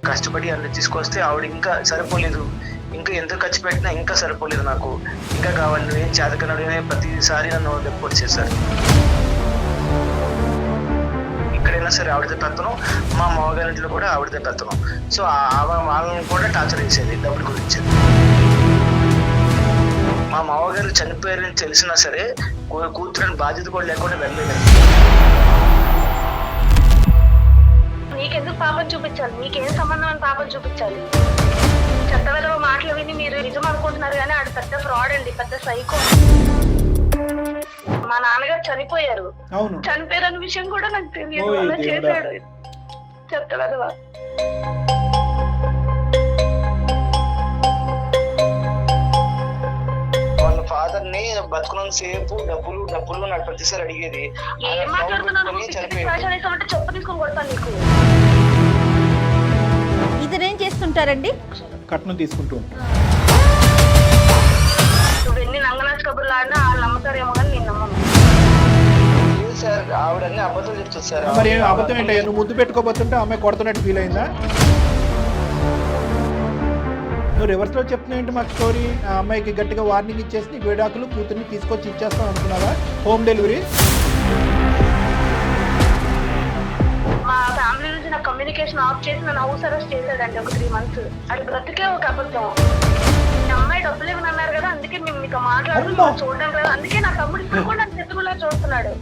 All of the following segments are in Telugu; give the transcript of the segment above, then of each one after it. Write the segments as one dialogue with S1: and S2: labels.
S1: కష్టపడి అన్ని తీసుకొస్తే ఆవిడ ఇంకా సరిపోలేదు, ఇంకా ఎంత ఖర్చు పెట్టినా ఇంకా సరిపోలేదు, నాకు ఇంకా కావాలి, నువ్వేం చేతకనడుగానే ప్రతిసారి నన్ను డెపోర్ట్ చేశారు. ఎక్కడైనా సరే ఆవిడదే పెత్తనం, మా మామగారింట్లో కూడా ఆవిడదే పెత్తనం. సో వాళ్ళని కూడా టార్చర్ చేసేది డబ్బుల గురించి. మా మామగారు చనిపోయారని తెలిసినా సరే కూతురని బాధ్యత కూడా లేకుండా వెళ్ళలేదు.
S2: నీకెందుకు పాపం చూపించాలి, నీకేం సంబంధం అని పాపం చూపించాలి. చెత్తవేళ మాటలు విని మీరు నిజం అనుకుంటున్నారు కానీ ఆడు పెద్ద ఫ్రాడ్ అండి, పెద్ద సైకో. మా నాన్నగారు చనిపోయారు, చనిపోయారన్న విషయం కూడా నాకు తెలియదు. అలా చేశాడు చెత్తవేళ.
S1: వాళ్ళ ఫాదర్ ని బతుకున్న సేపు డబ్బులు డబ్బులు నాకు ప్రతిసారి అడిగేది.
S2: ఏం మాట్లాడుతున్నాను, చెప్పు తీసుకొని కొడతాను నీకు.
S3: ఇతనేం చేస్తుంటారండి?
S4: కట్నం తీసుకుంటూ
S2: నువ్వు ఎన్ని నంగనాచి కబుర్లు ఆడినా వాళ్ళు నమ్ముతారేమో కానీ నేను నమ్మను
S1: సార్. ఆవిడన్నీ అబద్ధాలు చెప్తుంది సార్.
S4: మరి అబద్ధం ఏంటి? నువ్వు ముద్దు పెట్టుకోబోతుంటే అమ్మాయి కొడుతున్నట్టు ఫీల్ అయిందా? నువ్వు రివర్స్లో చెప్తున్నావు ఏంటి మాకు స్టోరీ? ఆ అమ్మాయికి గట్టిగా వార్నింగ్ ఇచ్చేసి నీకు విడాకులు కూతుర్ని తీసుకొచ్చి ఇచ్చేస్తాం అనుకున్నావా? Home delivery?
S2: మా ఫ్యామిలీ నుంచి నా కమ్యూనికేషన్ ఆఫ్ చేసి నన్ను హౌస్ అరెస్ట్ చేశాడండి ఒక 3 months. అది బ్రతికే ఒక అబద్ధం. మీ అమ్మాయి డబ్బులు ఇవ్వని అన్నారు కదా, అందుకే మేము మీతో మాట్లాడుతున్నాం, చూడడం కదా, అందుకే నా తమ్ముడు ఇప్పుడు కూడా నన్ను శత్రువులా చూస్తున్నాడు.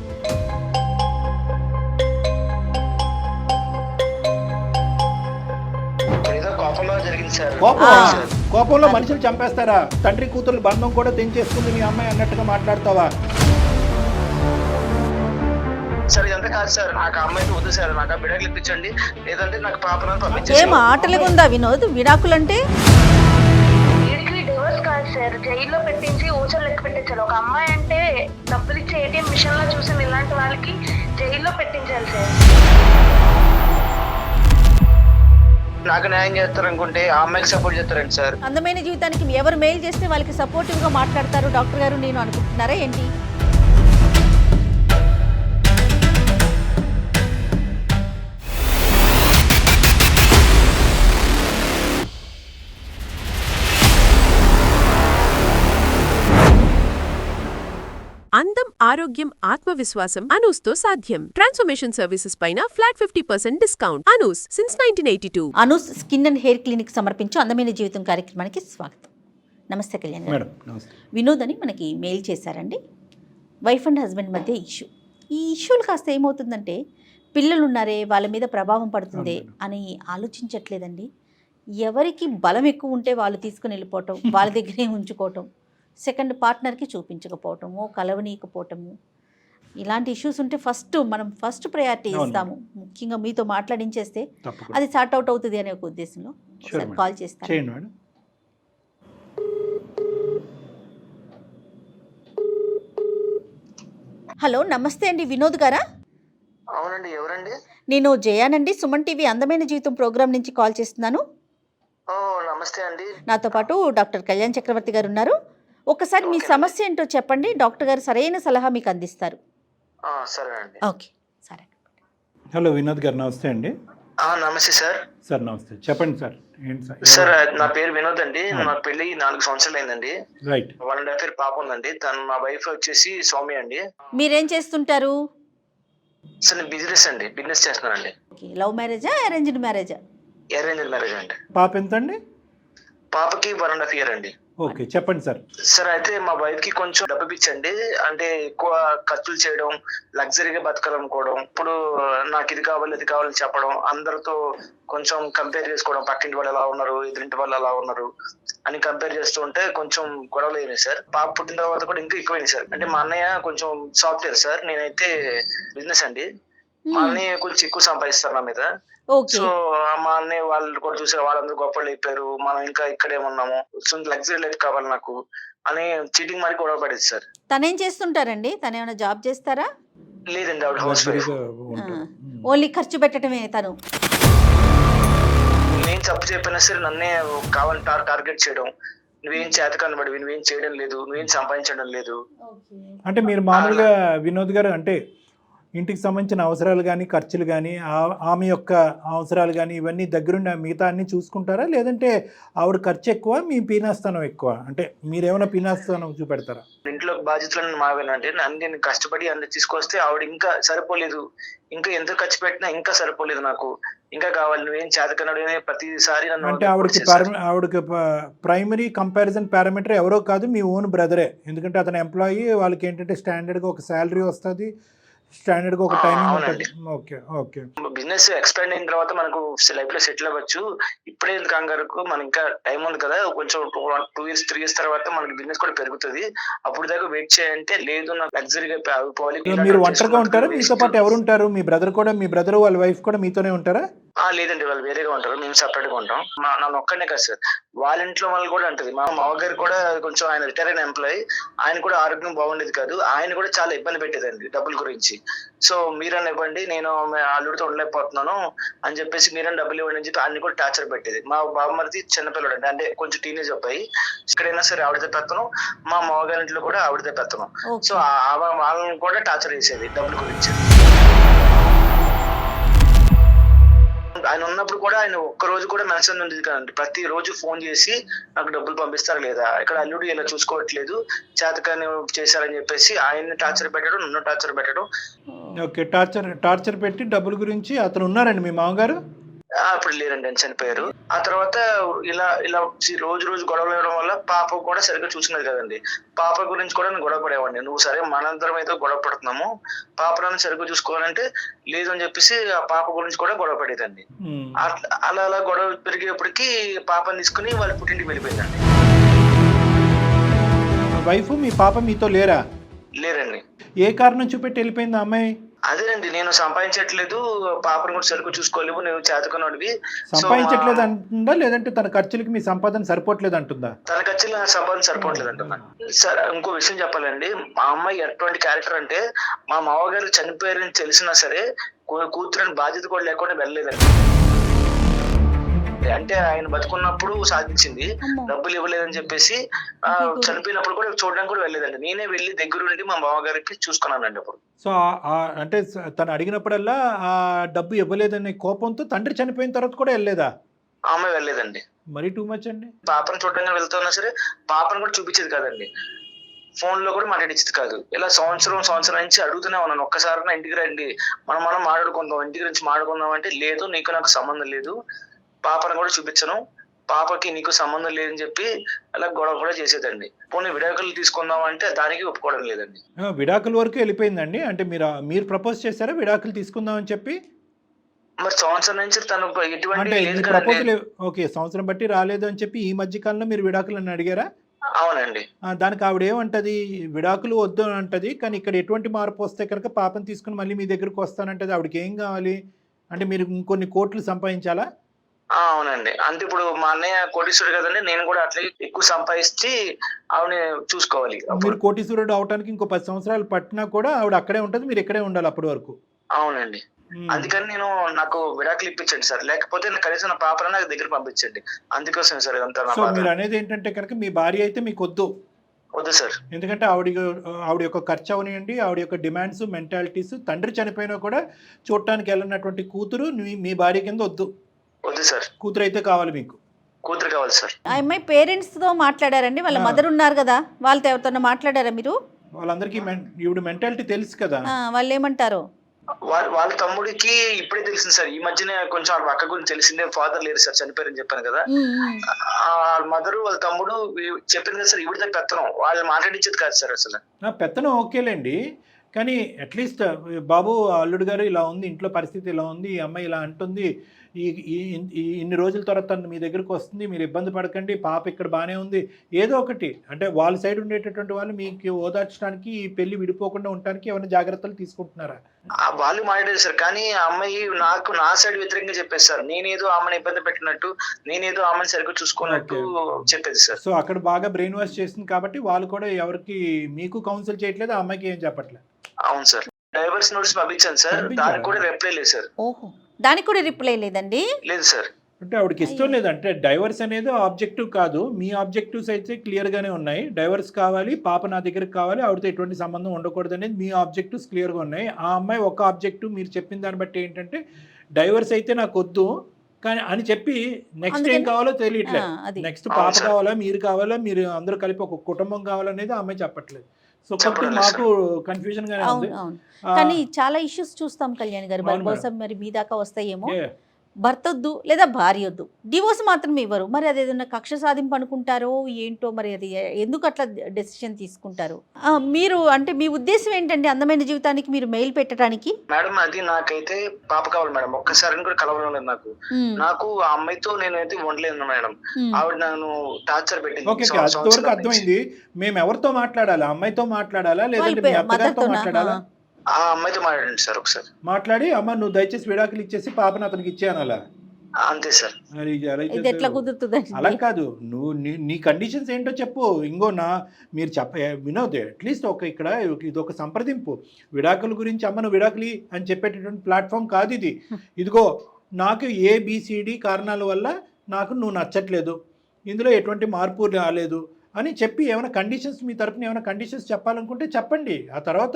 S4: కోపంలో మనుషులు చంపేస్తారా? తండ్రి కూతురు బంధం కూడా తెంచేసుకుంది మీ అమ్మాయి అన్నట్టుగా మాట్లాడతావా?
S1: సార్ ఇదంతా కాదు సార్, నాకు అమ్మాయికి వద్దు సార్, నాకు ఆ విడాకులు ఇప్పించండి, లేదంటే నాకు పాపను పంపించండి.
S3: ఏం ఆటలుగా ఉందా వినోద్? విడాకులంటే
S2: వీడికి డివోర్స్ కాదు సార్, జైల్లో పెట్టించి ఊచలు లెక్క పెట్టించాలి. ఒక అమ్మాయి అంటే డబ్బులు ఇచ్చే ఏటీఎం మిషన్ లా చూసిన ఇలాంటి వాళ్ళకి జైల్లో పెట్టించాలి సార్.
S1: నాకు న్యాయం చేస్తారనుకుంటే ఆ అమ్మాయికి సపోర్ట్ చేస్తారండి సార్.
S3: అందమైన జీవితానికి ఎవరు మెయిల్ చేస్తే వాళ్ళకి సపోర్టివ్ గా మాట్లాడతారు డాక్టర్ గారు నేను అనుకుంటున్నారా ఏంటి?
S5: అందం, ఆరోగ్యం, ఆత్మవిశ్వాసం అనూస్తో సాధ్యం. ట్రాన్స్ఫర్మేషన్ సర్వీసెస్ పైన flat 50% discount. Anoos since 1982.
S3: Anoos skin and hair clinic సమర్పించు అందమైన జీవితం కార్యక్రమానికి స్వాగతం. నమస్తే కళ్యాణ్ గారు. వినోద్ అని మనకి మెయిల్ చేశారండి. వైఫ్ అండ్ హస్బెండ్ మధ్య ఇష్యూ. ఈ ఇష్యూలు కాస్త ఏమవుతుందంటే పిల్లలు ఉన్నారే వాళ్ళ మీద ప్రభావం పడుతుంది అని ఆలోచించట్లేదండి. ఎవరికి బలం ఎక్కువ ఉంటే వాళ్ళు తీసుకుని వెళ్ళిపోవటం, వాళ్ళ దగ్గరే ఉంచుకోవటం, సెకండ్ పార్ట్నర్కి చూపించకపోవటము, కలవనీయకపోవటము, ఇలాంటి ఇష్యూస్ ఉంటే మనం ఫస్ట్ ప్రయారిటీ ఇస్తాము. ముఖ్యంగా మీతో మాట్లాడించేస్తే అది సార్ట్ అవుట్ అవుతుంది అనే ఒక ఉద్దేశంలో ఒకసారి కాల్ చేస్తాను. హలో, నమస్తే అండి, వినోద్ గారా?
S1: అవునండి, ఎవరండి?
S3: నేను జయానండి, సుమన్ టీవీ అందమైన జీవితం ప్రోగ్రామ్ నుంచి కాల్ చేస్తున్నాను.
S1: నమస్తే అండి.
S3: నాతో పాటు డాక్టర్ కళ్యాణ్ చక్రవర్తి గారు ఉన్నారు. ఒకసారి మీ సమస్య ఏంటో చెప్పండి, డాక్టర్ గారు సరైన సలహా మీకు అందిస్తారు.
S1: సరే అండి.
S3: ఓకే, సరే.
S4: హలో వినోద్ గారు, నమస్తే అండి.
S1: నమస్తే సార్.
S4: సార్ నమస్తే, చెప్పండి సార్. ఏంటి సార్?
S1: సార్ నా పేరు వినోద్ అండి. నా పెళ్లి 4 సంవత్సరాలు అయిందండి.
S4: రైట్.
S1: 1.5 year పాప ఉందండి. మా వైఫ్ వచ్చేసి సౌమ్య అండి.
S3: మీరేం చేస్తుంటారు?
S1: సార్ నేను బిజినెస్ చేస్తున్నానండి.
S3: లవ్ మ్యారేజా, అరేంజ్డ్ మ్యారేజా?
S1: అరేంజ్డ్ మ్యారేజ్ అండి.
S4: పాప ఎంత అండి?
S1: పాపకి 1.5 year అండి.
S4: ఓకే, చెప్పండి సార్.
S1: సార్ అయితే మా వైఫ్ కి కొంచెం డబ్బు పిచ్చండి. అంటే ఎక్కువ ఖర్చులు చేయడం, లగ్జరీగా బతకాలనుకోవడం, ఇప్పుడు నాకు ఇది కావాలి అది కావాలని చెప్పడం, అందరితో కొంచెం కంపేర్ చేసుకోవడం, పక్కింటి వాళ్ళు ఎలా ఉన్నారు, ఎదురింటి వాళ్ళు ఎలా ఉన్నారు అని కంపేర్ చేస్తూ ఉంటే కొంచెం గొడవలు అయినాయి సార్. పాప పుట్టిన తర్వాత కూడా ఇంకా ఎక్కువైనాయి సార్. అంటే మా అన్నయ్య కొంచెం సాఫ్ట్వేర్ సార్, నేనైతే బిజినెస్ అండి. మా అన్నయ్య కొంచెం ఎక్కువ సంపాదిస్తారు నా మీద. సో మా అన్నయ్య వాళ్ళు కూడా చూసారు, వాళ్ళందరూ గొప్పలు అయిపోయారు, మనం ఇంకా ఇక్కడే ఉన్నాము, లగ్జరీ లైఫ్ కావాలి నాకు అని చీటింగ్ మరి గొడవ పడేది సార్.
S3: తనేం చేస్తుంటారండి? తను ఏమైనా జాబ్ చేస్తారా?
S1: లేదండి, ఆవిడ హౌస్ వైఫ్.
S3: ఓన్లీ ఖర్చు పెట్టడమే తను.
S1: నేను తప్పు చెప్పినా సరే నన్నే కావాలని టార్గెట్ చేయడం, నువ్వేం చేత కనబడి, నువ్వేం చేయడం లేదు, నువ్వేం సంపాదించడం లేదు.
S4: అంటే మీరు మామూలుగా వినోద్ గారు అంటే ఇంటికి సంబంధించిన అవసరాలు కానీ ఖర్చులు కానీ ఆమె యొక్క అవసరాలు కానీ ఇవన్నీ దగ్గరుండి మిగతా అన్నీ చూసుకుంటారా, లేదంటే ఆవిడ ఖర్చు ఎక్కువ మీ పీనాస్థానం ఎక్కువ, అంటే మీరేమైనా పీనాస్థానం చూపెడతారా?
S1: ఇంట్లో బాధ్యతలను మావేనంటే నేను కష్టపడి అన్ని తీసుకొస్తే ఆవిడ ఇంకా సరిపోలేదు, ఇంకా ఎంత ఖర్చు పెట్టినా ఇంకా సరిపోలేదు, నాకు ఇంకా కావాలి, నువ్వేం చేతకన్నాడు అని ప్రతిసారి నన్ను
S4: అంటే ఆవిడకి ప్రైమరీ కంపారిజన్ పారామీటర్ ఎవరో కాదు, మీ ఓన్ బ్రదరే. ఎందుకంటే అతను ఎంప్లాయీ, వాళ్ళకి ఏంటంటే స్టాండర్డ్గా ఒక శాలరీ వస్తుంది, స్టాండర్డ్గా ఒక టైమింగ్ ఉంటుంది. Okay okay.
S1: బిజినెస్ ఎక్స్పాండ్ అయిన తర్వాత మనకు లైఫ్ లో సెటిల్ అవ్వచ్చు. ఇప్పుడే కంగారుకు మనకి ఇంకా టైం ఉంది కదా, కొంచెం 2 years 3 years తర్వాత మనకి బిజినెస్ కూడా పెరుగుతుంది, అప్పుడు దాకా వెయిట్ చేయంటే లేదు నాకు లగ్జరీగా పోవాలి.
S4: మీరు ఒంటరిగా ఉంటారా, మీతో పాటు ఎవరు ఉంటారు? మీ బ్రదర్ వాళ్ళ వైఫ్ కూడా మీతోనే ఉంటారా?
S1: లేదండి, వాళ్ళు వేరేగా ఉంటారు, మేము సెపరేట్ గా ఉంటాం. నన్ను ఒక్కనే కదా సార్, వాళ్ళ ఇంట్లో వాళ్ళు కూడా ఉంటుంది. మా మామగారు కూడా కొంచెం ఆయన రిటైర్ అయిన ఎంప్లాయీ, ఆయన కూడా ఆరోగ్యం బాగుండేది కాదు, ఆయన కూడా చాలా ఇబ్బంది పెట్టేదండి డబ్బుల గురించి. సో మీరన్నా ఇవ్వండి, నేను అల్లుడితో ఉండలేకపోతున్నాను అని చెప్పేసి మీరన్నా డబ్బులు ఇవ్వండి అని చెప్పి ఆయన కూడా టార్చర్ పెట్టేది. మా బాబుమరిది చిన్నపిల్లడు అండి, అంటే కొంచెం టీనేజ్ అబ్బాయి, ఎక్కడైనా సరే ఆవిడతో పెత్తను, మా మామగారి ఇంట్లో కూడా ఆవిడతో పెత్తను. సో వాళ్ళని కూడా టార్చర్ చేసేది డబ్బుల గురించి. ఆయన ఉన్నప్పుడు కూడా ఆయన ఒక్క రోజు కూడా మెన్షన్ ఉండేది కదండి, ప్రతి రోజు ఫోన్ చేసి నాకు డబ్బులు పంపిస్తారా లేదా, ఇక్కడ అల్లుడు ఇలా చూసుకోవట్లేదు, చేతకాని చేశారని చెప్పేసి ఆయన్ని టార్చర్ పెట్టడం, నన్ను టార్చర్ పెట్టడం.
S4: ఓకే, టార్చర్ పెట్టి డబ్బుల గురించి. అతను ఉన్నారండి మీ మామగారు?
S1: అప్పుడు లేరండి, ఆయన చనిపోయారు. ఆ తర్వాత ఇలా రోజు గొడవలు వేయడం వల్ల పాప కూడా సరిగ్గా చూసినది కదండి, పాప గురించి కూడా నేను గొడవ పడేవాడిని. నువ్వు సరే మనందరం అయితే గొడవ పడుతున్నాము, పాపలను సరిగ్గా చూసుకోవాలంటే లేదు అని చెప్పేసి ఆ పాప గురించి కూడా గొడవ పడేదండి. అలా గొడవ పెరిగేప్పటికి పాపని తీసుకుని వాళ్ళ పుట్టింటికి వెళ్ళిపోయిందండి.
S4: వైఫ్ మీ పాప మీతో లేరా?
S1: లేరండి.
S4: ఏ కారణం చూపెట్టి వెళ్ళిపోయింది అమ్మాయి?
S1: అదేనండి, నేను సంపాదించట్లేదు, పాపను కూడా సరిగ్గా చూసుకోలేవు, నేను చేతకున్నవి.
S4: సంపాదించట్లేదు అంటుందా, లేదంటే తన ఖర్చులకి మీ సంపాదన సరిపోవట్లేదు అంటుందా?
S1: తన ఖర్చులు నా సంపాదన సరిపోవట్లేదు అంటున్నా. సార్ ఇంకో విషయం చెప్పాలండి, మా అమ్మాయి ఎటువంటి క్యారెక్టర్ అంటే, మా మామగారు చనిపోయారని తెలిసినా సరే కూతురని బాధ్యత కూడా లేకుండా వెళ్ళలేదండి. అంటే ఆయన బతుకున్నప్పుడు సాధించింది, డబ్బులు ఇవ్వలేదని చెప్పేసి చనిపోయినప్పుడు కూడా చూడడానికి కూడా వెళ్ళలేదండి. నేనే వెళ్ళి దగ్గరుండి మా మామగారికి చూసుకున్నానండి అప్పుడు.
S4: సో అంటే తను అడిగినప్పుడల్లా ఆ డబ్బు ఇవ్వలేదనే కోపంతో తండ్రి చనిపోయిన తర్వాత కూడా వెళ్ళలేదా?
S1: ఆమె వెళ్ళలేదండి.
S4: మరీ టూ మచ్ అండి.
S1: పాపను చూడడానికి వెళ్తున్నా సరే పాపను కూడా చూపించేది కాదండి, ఫోన్ లో కూడా మాట్లాడించేది కాదు. ఇలా సంవత్సరం నుంచి అడుగుతూనే ఉన్నాను, ఒక్కసారి ఇంటికి రండి, మనం మాట్లాడుకుందాం, ఇంటి గురించి మాట్లాడుకుందాం అంటే లేదు, నీకు నాకు సంబంధం లేదు, పాపను కూడా చూపించను, పాపకి నీకు సంబంధం లేదని చెప్పి అలా గొడవ కూడా చేసేదండి. పోనీ విడాకులు తీసుకుందాం అంటే దానికి ఒప్పుకోవడం లేదండి.
S4: విడాకుల వరకు వెళ్ళిపోయిందండి. అంటే మీరు ప్రపోజ్ చేశారా విడాకులు తీసుకుందాం అని చెప్పి?
S1: మరి సంవత్సరం నుంచి తను ఎటువంటి
S4: ప్రపోజల్ ఓకే, సంవత్సరం బట్టి రాలేదు అని చెప్పి ఈ మధ్య కాలంలో మీరు విడాకులు అని అడిగారా?
S1: అవునండి.
S4: దానికి ఆవిడ ఏమంటది? విడాకులు వద్దు అని అంటది, కానీ ఇక్కడ ఎటువంటి మార్పు వస్తే కనుక పాపను తీసుకుని మళ్ళీ మీ దగ్గరకు వస్తానంటది. ఆవిడకి ఏం కావాలి అంటే మీరు ఇంకొన్ని కోట్లు సంపాదించాలా?
S1: అవునండి, అంటే ఇప్పుడు మా అన్నయ్య కోటీశ్వరుడు కదండి, నేను కూడా అట్లా ఎక్కువ సంపాదించి ఆవిడని చూసుకోవాలి.
S4: మీరు కోటీశ్వరుడు అవడానికి ఇంకో 10 సంవత్సరాలు పట్టినా కూడా ఆవిడ అక్కడే ఉంటది, మీరు ఇక్కడే ఉండాలి అప్పటి వరకు.
S1: అవునండి, అందుకని నాకు విడాకులు ఇప్పించండి సార్, లేకపోతే కనీసం నా పాపను నాకు దగ్గర పంపించండి, అందుకోసం సార్ ఇదంతా.
S4: మీరు అనేది ఏంటంటే కనుక మీ భార్య అయితే మీకు వద్దు
S1: సార్, ఎందుకంటే
S4: ఆవిడ యొక్క ఖర్చు అవనియండి, ఆవిడ యొక్క డిమాండ్స్, మెంటాలిటీస్, తండ్రి చనిపోయినా కూడా చూడటానికి వెళ్ళినటువంటి కూతురు మీ భార్య కింద వద్దు
S1: సార్.
S4: కూతురు అయితే కావాలి, మీకు
S1: కూతురు కావాలి సార్.
S3: ఆ అమ్మాయి పేరెంట్స్ తో మాట్లాడారండి, వాళ్ళ మదర్ ఉన్నారు కదా, వాళ్ళతో ఎవరితో మాట్లాడారా మీరు?
S4: వాళ్ళందరికీ ఈవిడ మెంటాలిటీ తెలుసు కదా,
S3: వాళ్ళు ఏమంటారు?
S1: వాళ్ళ తమ్ముడికి ఇప్పుడే తెలిసింది సార్, ఈ మధ్యనే కొంచెం వాళ్ళ అక్క గురించి తెలిసిందే, ఫాదర్ లేరు సార్, చనిపోయారని చెప్పాను కదా. వాళ్ళ మదరు వాళ్ళ తమ్ముడు చెప్పింది కదా సార్, ఈవిడ పెత్తనం వాళ్ళు మాట్లాడించేది కాదు సార్. అసలు
S4: పెత్తనం ఓకేలేండి, కానీ అట్లీస్ట్ బాబు అల్లుడు గారు ఇలా ఉంది, ఇంట్లో పరిస్థితి ఇలా ఉంది, ఈ అమ్మాయి ఇలా అంటుంది, ఇన్ని రోజుల తర్వాత తను మీ దగ్గరకు వస్తుంది, మీరు ఇబ్బంది పడకండి, పాప ఇక్కడ బాగానే ఉంది, ఏదో ఒకటి అంటే వాళ్ళ సైడ్ ఉండేటటువంటి వాళ్ళు మీకు ఓదార్చడానికి, ఈ పెళ్లి విడిపోకుండా ఉండడానికి ఏమైనా జాగ్రత్తలు తీసుకుంటున్నారా?
S1: వాళ్ళు మాట్లాడారు సార్, కానీ ఆ అమ్మాయి నా సైడ్ వ్యతిరేకంగా చెప్పేది సార్, నేనేదో ఆమెను ఇబ్బంది పెట్టినట్టు, నేనేదో ఆమెను సరిగ్గా చూసుకున్నట్టు చెప్పేది సార్.
S4: సో అక్కడ బాగా బ్రెయిన్ వాష్ చేస్తుంది కాబట్టి వాళ్ళు కూడా ఎవరికి మీకు కౌన్సిల్ చేయట్లేదు, ఆ అమ్మాయికి ఏం చెప్పట్లేదు.
S1: అవును సార్, డైవర్స్ నోటీస్ పంపించాను సార్, దానికి కూడా రిప్లై లేదు సార్.
S3: ఓహో, దానికి కూడా రిప్లై లేదండి?
S1: లేదు సార్.
S4: అంటే ఆవిడకి ఇష్టం లేదంటే డైవర్స్ అనేది ఆబ్జెక్టివ్ కాదు, మీ ఆబ్జెక్టివ్స్ అయితే క్లియర్గానే ఉన్నాయి. డైవర్స్ కావాలి, పాప నా దగ్గరికి కావాలి, ఆవిడతో ఎటువంటి సంబంధం ఉండకూడదు అనేది మీ ఆబ్జెక్టివ్స్ క్లియర్గా ఉన్నాయి. ఆ అమ్మాయి ఒక ఆబ్జెక్టివ్ మీరు చెప్పిన దాన్ని బట్టి ఏంటంటే డైవర్స్ అయితే నాకు వద్దు కానీ అని చెప్పి నెక్స్ట్ ఏం కావాలో తెలియట్లేదు. నెక్స్ట్ పాప కావాలా, మీరు కావాలా, మీరు అందరూ కలిపి ఒక కుటుంబం కావాలనేది ఆ అమ్మాయి చెప్పట్లేదు. సో కొంచెం మాకు కన్ఫ్యూజన్ గానే ఉంది.
S3: కానీ చాలా ఇష్యూస్ చూస్తాం కళ్యాణ్ గారు, బహుశా మరి మీ దాకా వస్తాయేమో. భర్త వద్దు లేదా భార్య వద్దు, డివోర్స్ మాత్రం ఇవ్వరు. మరి అది ఏదైనా కక్ష సాధింపు అనుకుంటారో ఏంటో, మరి అది ఎందుకు అట్లా డెసిషన్ తీసుకుంటారు? మీరు అంటే మీ ఉద్దేశం ఏంటండి అందమైన జీవితానికి మీరు మెయిల్ పెట్టడానికి?
S1: మేడం అది నాకైతే పాప కావాలి మేడం, ఒక్కసారి కూడా కలవడం లేదు నాకు ఆ అమ్మాయితో నేనైతే ఉండలేదు మేడం. ఆవిడ నన్ను టార్చర్ పెట్టింది.
S4: అంతవరకు అర్థమైంది. మేము ఎవరితో మాట్లాడాలా, అమ్మాయితో మాట్లాడాలా లేదంటే మీ అత్తగారితో మాట్లాడాలా?
S1: ఆ అమ్మాయితో మాట్లాడండి సార్ ఒకసారి.
S4: మాట్లాడి అమ్మ నువ్వు దయచేసి విడాకులు ఇచ్చేసి పాపను అతనికి ఇచ్చేయనాలా?
S1: అంతే సార్.
S3: ఇది ఎట్లా కుదురుతుంది?
S4: అలా కాదు, నువ్వు నీ కండిషన్స్ ఏంటో చెప్పు. ఇంకో మీరు వినోద్ అట్లీస్ట్ ఇక్కడ ఇది ఒక సంప్రదింపు. విడాకుల గురించి అమ్మ నువ్వు విడాకులు అని చెప్పేటటువంటి ప్లాట్ఫామ్ కాదు ఇది. ఇదిగో నాకు ABCD కారణాల వల్ల నాకు నువ్వు నచ్చట్లేదు, ఇందులో ఎటువంటి మార్పు రాలేదు అని చెప్పి ఏమైనా కండిషన్స్ మీ తరపున ఏమైనా కండిషన్స్ చెప్పాలనుకుంటే చెప్పండి. ఆ తర్వాత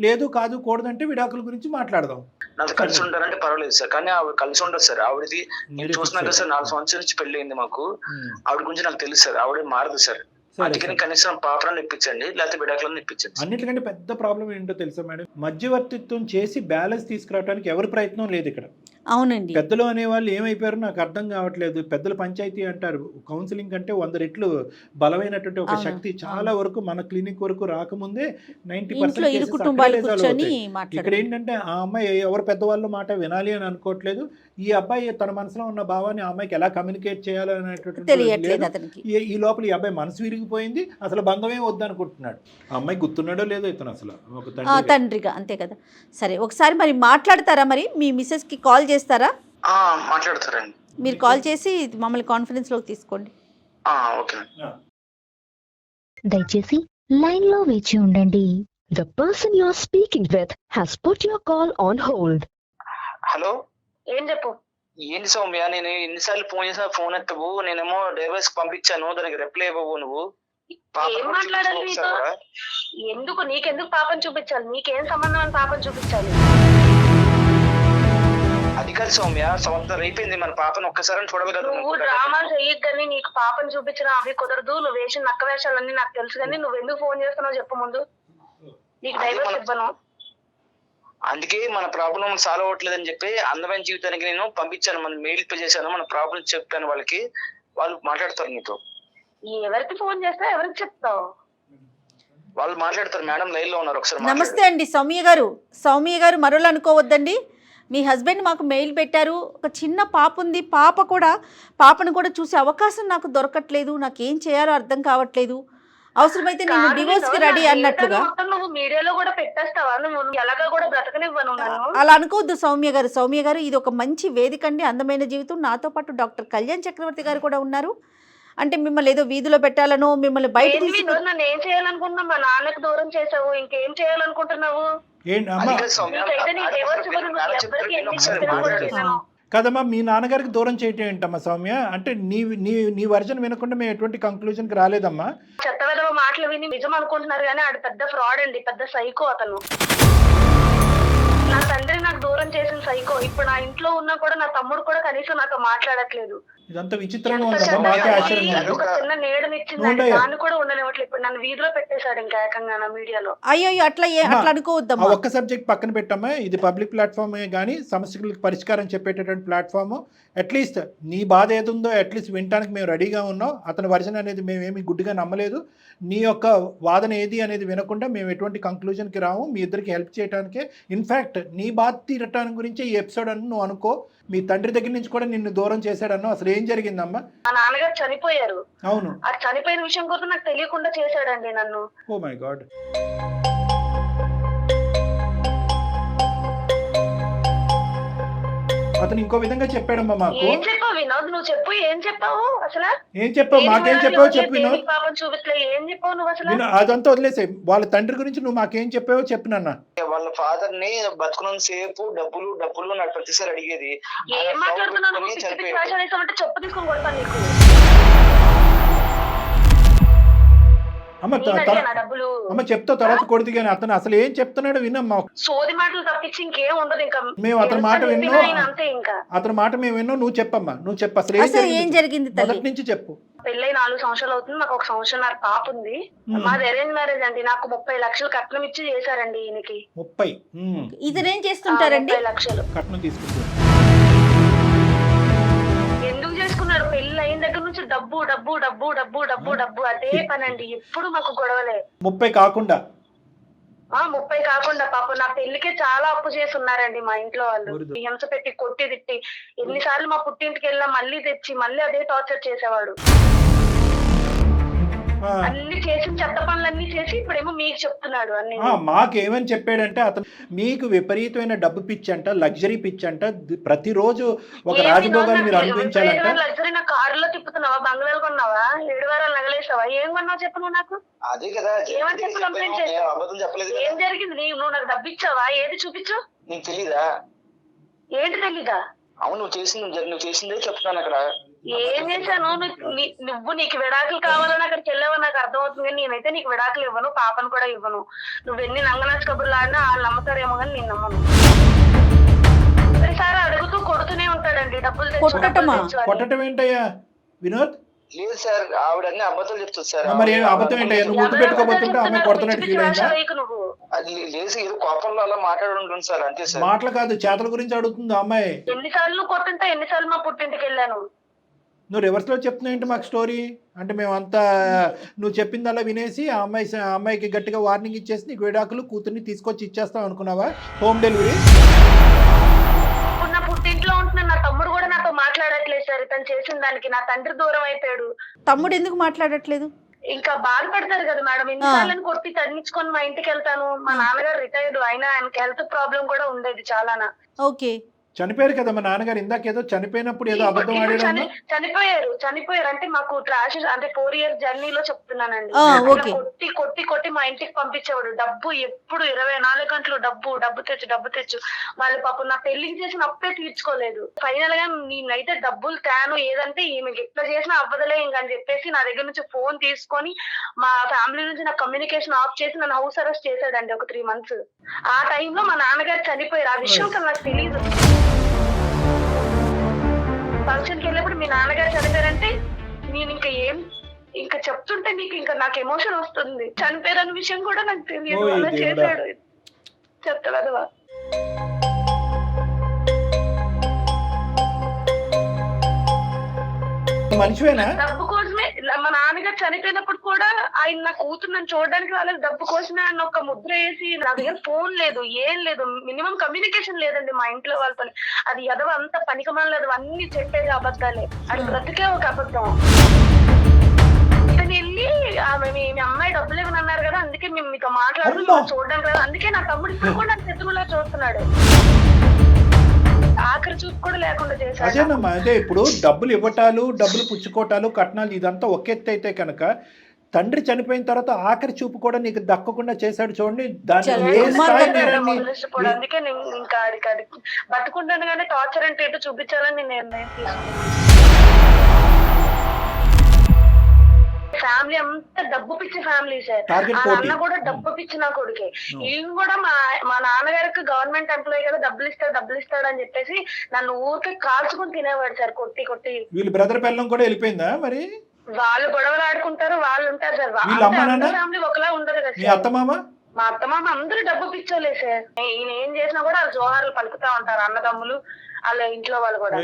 S4: లేదు కాదు కూడదంటే విడాకుల గురించి మాట్లాడదాం.
S1: నాతో కలిసి ఉంటారంటే పర్వాలేదు సార్, కానీ ఆవిడ కలిసి ఉండదు సార్. ఆవిడది నేను చూసినాక సార్ 4 సంవత్సరాల నుంచి పెళ్లి అయింది మాకు. ఆవిడ గురించి నాకు తెలుసు సార్, ఆవిడ మారదు సార్. అందుకని కనీసం పాపలను ఇప్పించండి, లేకపోతే విడాకులను ఇప్పించండి.
S4: అన్నిటికంటే పెద్ద ప్రాబ్లం ఏంటో తెలుసా మేడం, మధ్యవర్తిత్వం చేసి బ్యాలెన్స్ తీసుకురావడానికి ఎవరి ప్రయత్నం లేదు ఇక్కడ.
S3: అవునండి.
S4: పెద్దలు అనేవాళ్ళు ఏమైపోయారు నాకు అర్థం కావట్లేదు. పెద్దల పంచాయతీ అంటారు, కౌన్సిలింగ్ కంటే 100 రెట్లు బలమైనటువంటి ఒక శక్తి. చాలా వరకు మన క్లినిక్ వరకు రాకముందే 90% ఇక్కడ ఏంటంటే ఆ అమ్మాయి ఎవరు పెద్దవాళ్ళ మాట వినాలి అని అనుకోవట్లేదు. ఈ అబ్బాయి తన మనసులో ఉన్న భావాన్ని ఆ అమ్మాయికి ఎలా కమ్యూనికేట్ చేయాలనేటువంటి ఈ లోపల ఈ అబ్బాయి మనసు విరిగిపోయింది, అసలు బంధమే వద్దనుకుంటున్నాడు. ఆ అమ్మాయి గుర్తున్నాడో లేదో ఇతను అసలు ఒక
S3: తండ్రిగా. అంతే కదా. సరే ఒకసారి మరి మాట్లాడతారా, మరి మీ మిస్సెస్ కి కాల్ చేస్తారా?
S1: మాట్లాడతారండి.
S3: మీరు కాల్ చేసి మమ్మల్ని కాన్ఫిడెన్స్ లోకి తీసుకోండి.
S1: ఓకే.
S6: దయచేసి లైన్ లో వేచి ఉండండి. The person you are speaking with has put your call on hold.
S1: Hello,
S2: ఏం చెప్పు.
S1: ఏంటి సౌమ్య, నేను ఎన్నిసార్లు ఫోన్ చేసినా ఫోన్ ఎత్తవు. నేనేమో డైవర్స్ పంపించాను, దానికి రిప్లై ఇవ్వవు నువ్వు.
S2: ఏం మాట్లాడాలి నీతో? ఎందుకు నీకెందుకు పాపని చూపించాలి? నీకేం సంబంధం అని పాపని చూపించాలి?
S1: అది కాదు సౌమ్య, సంవత్సరం అయిపోయింది, మన పాపను ఒక్కసారి చూడాలి కదా.
S2: నువ్వు డ్రామాలు చెయ్యగాని నీకు పాపని చూపించడం అవి కుదరదు. నువ్వు వేసిన నక్క వేషాలన్నీ నాకు తెలుసు, కానీ నువ్వు ఎందుకు ఫోన్ చేస్తున్నావు చెప్పు ముందు. నీకు డైవర్స్ ఇవ్వను.
S1: అందుకే మన ప్రాబ్లం సాల్వ్ అవ్వట్లేదని చెప్పి అందమైన జీవితానికి నేను పంపించాను, మన మెయిల్ పే చేశాను, మన ప్రాబ్లం చెప్పాను వాళ్ళకి. వాళ్ళు మాట్లాడతారు నీతో.
S2: ఎవరికి ఫోన్ చేస్తా, ఎవరికి చెప్తావు?
S1: వాళ్ళు మాట్లాడతారు. మేడం లైన్ లో ఉన్నారు, ఒకసారి.
S3: నమస్తే అండి సౌమ్య గారు మరోలా అనుకోవద్దండి. మీ హస్బెండ్ మాకు మెయిల్ పెట్టారు, ఒక చిన్న పాప ఉంది, పాపను కూడా చూసే అవకాశం నాకు దొరకట్లేదు, నాకేం చేయాలో అర్థం కావట్లేదు, అవసరమైతే నేను డివోర్స్ కి రెడీ అన్నట్లుగా.
S2: నువ్వు మీడియాలో కూడా పెట్టేస్తావా? నువ్వు ఎలాగా కూడా బ్రతకనివ్వను.
S3: అలా అనుకోవద్దు సౌమ్య గారు, ఇది ఒక మంచి వేదిక అండి, అందమైన జీవితం. నాతో పాటు డాక్టర్ కళ్యాణ్ చక్రవర్తి గారు కూడా ఉన్నారు. అంటే మిమ్మల్ని ఏదో వీధిలో పెట్టాలనో మిమ్మల్ని బయట
S2: నన్ను ఏం చేయాలనుకుంటున్నావు? మా నాన్నకు దూరం చేసావు, ఇంకేం చేయాలనుకుంటున్నావు?
S4: కదమ్మా, మీ నాన్నగారికి దూరం చేయటం ఏంటమ్మా సౌమ్య? అంటే నీ వర్జన్ వినకుండా మేము ఎటువంటి కంక్లూజన్ కి రాలేదమ్మా.
S2: చెత్త విధవ మాటలు విని నిజం అనుకుంటున్నారు, కానీ ఆడు పెద్ద ఫ్రాడ్ అండి, పెద్ద సైకో అతను. నా తండ్రి నాకు దూరం చేసిన సైకో. ఇప్పుడు నా ఇంట్లో ఉన్నా కూడా నా తమ్ముడు కూడా కనీసం నాతో మాట్లాడట్లేదు.
S4: ఇదంతా విచిత్రంగా ఉందమ్మా, మాకే ఆశ్చర్యంగా ఉంది.
S2: ఒక చిన్న నీడనిచ్చింది, దాన్ని కూడా ఉండనివ్వట్లేదు. ఇప్పుడు నన్ను వీధిలో పెట్టేశాడు ఇంకా ఏకంగా నా మీడియాలో.
S3: అయ్యో అట్లా అనుకోవద్దమ్మా.
S4: ఒక్క సబ్జెక్ట్ పక్కన పెట్టమ్మా, ఇది పబ్లిక్ ప్లాట్ఫామే కానీ సమస్యలకు పరిష్కారం చెప్పేటటువంటి ప్లాట్ఫామ్. అట్లీస్ట్ నీ బాధ ఏదుందో అట్లీస్ట్ వినడానికి మేము రెడీగా ఉన్నాం. అతని వర్జన్ అనేది మేమేమి గుడ్డిగా నమ్మలేదు. నీ యొక్క వాదన ఏది అనేది వినకుండా మేము ఎటువంటి కంక్లూజన్కి రాము. మీ ఇద్దరికి హెల్ప్ చేయడానికే, ఇన్ఫ్యాక్ట్ నీ బాధ తీరటానికి గురించే ఈ ఎపిసోడ్ అని నువ్వు అనుకో. మీ తండ్రి దగ్గర నుంచి కూడా నిన్ను దూరం చేశాడన్నో. అసలు ఏం జరిగిందమ్మా?
S2: మా నాన్నగారు చనిపోయారు.
S4: అవును,
S2: ఆ చనిపోయిన విషయం కూడా నాకు తెలియకుండా చేశాడండి నన్ను.
S4: Oh my god. అతను ఇంకో విధంగా చెప్పాడమ్మా మాకు.
S2: ఏం చెప్పావు? వినోద్ నువ్వు చెప్పు, ఏం చెప్పావు అసలు?
S4: ఏం చెప్పావు? మాకేం చెప్పావో చెప్పు వినోద్.
S2: పాపం చూపించలే, ఏం చెప్పావు నువ్వు అసలు?
S4: అదంతా వదిలేసే, వాళ్ళ తండ్రి గురించి నువ్వు మాకేం చెప్పావో చెప్పు నాన్న.
S1: వాళ్ళ ఫాదర్ ని బతుకున్నంత సేపు డబ్బులు డబ్బులు నాకు ప్రతిసారి అడిగేది.
S2: ఏం మాట్లాడుతున్నావు నువ్వు? పిచ్చి పిచ్చి భాష అనేసామంటే చెప్పు తీసుకొని కొడతాను నీకు.
S4: అమ్మ
S2: డబ్బులు
S4: అమ్మ చెప్తా తర్వాత కొడుతు కానీ అతను అసలు ఏం చెప్తున్నాడు వినమ్మా.
S2: సోది మాటలు తప్పించి ఇంకేం ఉండదు. ఇంకా
S4: మేము అతని మాట విన్నో,
S2: అంతే. ఇంకా
S4: అతని మాట మేము విన్నో. నువ్వు చెప్పమ్మా, నువ్వు చెప్పు అసలు
S3: ఏం జరిగింది
S4: మొదటి నుంచి చెప్పు.
S2: పెళ్ళై 4 సంవత్సరాలు అవుతుంది. నాకు 1 సంవత్సరం పాప ఉంది. మాది అరేంజ్ మ్యారేజ్ అండి. నాకు 30 లక్షలు కట్నం ఇచ్చి చేశారండి ఈయనకి.
S4: 30?
S3: ఇతనేం చేస్తుంటారండి?
S2: 30 లక్షలు
S4: కట్నం తీసుకుంటారు.
S2: ఎందుకు చేసుకున్నాడు? పెళ్లి అయిన దగ్గర నుంచి డబ్బు డబ్బు డబ్బు డబ్బు డబ్బు డబ్బు అదే పని అండి. ఎప్పుడు మాకు గొడవలే.
S4: 30 కాకుండా
S2: 30 కాకుండా పాపం నా పెళ్లికే చాలా అప్పు చేసి ఉన్నారండి మా ఇంట్లో వాళ్ళు. హింస పెట్టి కొట్టి తిట్టి ఎన్నిసార్లు మా పుట్టింటికి వెళ్ళా మళ్ళీ తెచ్చి మళ్ళీ అదే టార్చర్ చేసేవాడు. అన్ని చేసి చెత్త పనులన్నీ చేసి ఇప్పుడేమో మీకు చెప్తున్నాడు అన్ని.
S4: మాకేమని చెప్పాడంటే అతను మీకు విపరీతమైన డబ్బు పిచ్చంట, లగ్జరీ పిచ్చంట, ప్రతిరోజు ఒక రాజభోగాన్ని మీరు అనుభవించాలంట.
S2: లగ్జరీ నా కారులో తిప్పుతున్నావా? బంగ్లాలు కొన్నావా? 7 వారాలు నగలేసావా? ఏం కొన్నావు చెప్పు నువ్వు నాకు.
S1: అదే కదా
S2: ఏమని చెప్పి కంప్లైంట్ చేసావు? ఏం జరిగింది? నువ్వు నాకు డబ్బు ఇచ్చావా? ఏది చూపించు.
S1: నీకు తెలీదా?
S2: ఏంటి తెలీదా?
S1: అవును, నువ్వు చేసిందే చెప్తున్నాను అక్కడ.
S2: ఏం చేశాను? నువ్వు నీకు విడాకులు కావాలని అక్కడికి వెళ్ళావో నాకు అర్థమవుతుంది, కానీ నేనైతే నీకు విడాకులు ఇవ్వను, పాపను కూడా ఇవ్వను. నువ్వు ఎన్ని నంగనాచి కబుర్లు ఆడినా వాళ్ళు నమ్ముతారేమో కానీ నేను నమ్మను. ప్రతిసారి అడుగుతూ కొడుతూనే ఉంటాడండి డబ్బులు
S4: కొట్టడం ఏంటయ్యా వినోద్?
S1: లేదు సార్, ఆవిడ అన్ని అబద్ధాలు చెప్తుంది సార్.
S4: మరి అబద్ధం ఏంటయ్యా? నువ్వు గుర్తు పెట్టుకోబోతుంటే ఆమె కొడుతున్నట్టు ఫీల్ అయిందా?
S1: అది లేసి ఏదో కోపంలో అలా మాట్లాడుంటుంది సార్, అంతే సార్.
S4: మాటలు కాదు, చేతల గురించి అడుగుతుంది అమ్మాయి.
S2: ఎన్నిసార్లు నువ్వు కొట్టుంటే ఎన్నిసార్లు మా పుట్టింటికి వెళ్ళాను.
S4: నువ్వు రివర్స్ లో చెప్తున్నావు ఏంటి మాకు స్టోరీ? అంటే మేమంతా నువ్వు చెప్పిందల్లా వినేసి ఆ అమ్మాయికి గట్టిగా వార్నింగ్ ఇచ్చేసి నీకు విడాకులు కూతుర్ని తీసుకొచ్చి ఇచ్చేస్తావు అనుకున్నావా? Home delivery.
S2: నా పుట్టింట్లో ఉంటున్నా, నా తమ్ముడు కూడా నాతో మాట్లాడట్లేదు సార్. తను చేసిన దానికి నా తండ్రి దూరం అయిపోయాడు.
S3: తమ్ముడు ఎందుకు మాట్లాడట్లేదు?
S2: ఇంకా బాధపడతారు కదా మేడం. ఎన్నిసార్లు కొట్టి తగ్గించుకొని మా ఇంటికి వెళ్తాను. మా నాన్నగారు రిటైర్డ్, అయినా ఆయనకి హెల్త్ ప్రాబ్లం కూడా ఉండేది చాలానా.
S3: ఓకే,
S4: చనిపోయారు కదా మా నాన్నగారు. ఇందాక ఏదో చనిపోయినప్పుడు ఏదో అబద్ధం ఆడారు.
S2: చనిపోయారు అంటే మాకు ట్రాష్ అంటే 4 years జర్నీలో చెప్తున్నానండి. కొట్టి కొట్టి కొట్టి మా ఇంటికి పంపించేవాడు. డబ్బు ఎప్పుడు 24 గంటలు డబ్బు తెచ్చు. వాళ్ళు పాపం నా పెళ్లికి చేసిన అప్పే తీర్చుకోలేదు. ఫైనల్ గా నేనైతే డబ్బులు తేను, ఏదంటే ఈమెకి ఎట్లా చేసినా అవ్వదలే ఇంకని చెప్పేసి నా దగ్గర నుంచి ఫోన్ తీసుకొని మా ఫ్యామిలీ నుంచి నా కమ్యూనికేషన్ ఆఫ్ చేసి నన్ను హౌస్ అరెస్ట్ చేశాడండి ఒక 3 months. ఆ టైంలో మా నాన్నగారు చనిపోయారు. ఆ విషయం అసలు నాకు తెలియదు. ఫంక్షన్కి వెళ్ళినప్పుడు మీ నాన్నగారు చనిపోయారంటే నేను ఇంకా చెప్తుంటే నీకు ఇంకా నాకు ఎమోషన్ వస్తుంది. చనిపోయారన్న విషయం కూడా నాకు తెలియదు. అలా చేశాడు చెప్తాడు.
S4: మనిషివేనా?
S2: డబ్బు కోసమే మా నాన్నగారు చనిపోయినప్పుడు కూడా ఆయన నా కూతురు నన్ను చూడడానికి వాళ్ళకి డబ్బు కోసమే ఆయన ఒక ముద్ర వేసి, నా దగ్గర ఫోన్ లేదు, ఏం లేదు, మినిమం కమ్యూనికేషన్ లేదండి మా ఇంట్లో వాళ్ళతో. అది ఎదవ అంత పనికమని లేదు, అన్ని చెప్పేది అబద్ధాలే. అది బ్రతికే ఒక అబద్ధం. ఇతను వెళ్ళి మీ అమ్మాయి డబ్బులు ఇవ్వని అన్నారు కదా, అందుకే మేము మీతో మాట్లాడుతూ చూడడానికి కదా, అందుకే నా తమ్ముడు ఇప్పుడు కూడా నాకు శత్రువులా చూస్తున్నాడు. ఆఖరి చూపు కూడా లేకుండా చేశాడు.
S4: అదేనమ్మా, అదే ఇప్పుడు డబ్బులు ఇవ్వటాలు, డబ్బులు పుచ్చుకోవటాలు, కట్నాలు ఇదంతా ఒక ఎత్తు అయితే కనుక తండ్రి చనిపోయిన తర్వాత ఆఖరి చూపు కూడా నీకు దక్కకుండా చేశాడు చూడండి.
S2: అందుకే నేను ఇంకా బతుకుంటాను కానీ టార్చర్ అంటే ఏంటో చూపించాలని నిర్ణయం తీసుకున్నాను. ఫ్యామిలీ అంతా డబ్బు పిచ్చి ఫ్యామిలీ సార్. అన్న కూడా డబ్బు పిచ్చి నా కొడుకే. ఈయన కూడా మా నాన్నగారికి గవర్నమెంట్ ఎంప్లాయీ కదా, డబ్బులు ఇస్తాడు అని చెప్పేసి నన్ను ఊరికే కాల్చుకుని తినేవాడు సార్, కొట్టి కొట్టి.
S4: వీళ్ళు బ్రదర్ పిల్లం కూడా వెళ్ళిపోయిందా మరి?
S2: వాళ్ళు గొడవలు ఆడుకుంటారు, వాళ్ళు ఉంటారు సార్. ఫ్యామిలీ ఒకలా ఉండదు కదా సార్. మా అత్తమామ అందరూ డబ్బు పిచ్చోలే సార్. ఈయన ఏం చేసినా కూడా వాళ్ళు జోహార్లు పలుకుతా ఉంటారు అన్నదమ్ములు, వాళ్ళ ఇంట్లో వాళ్ళు కూడా.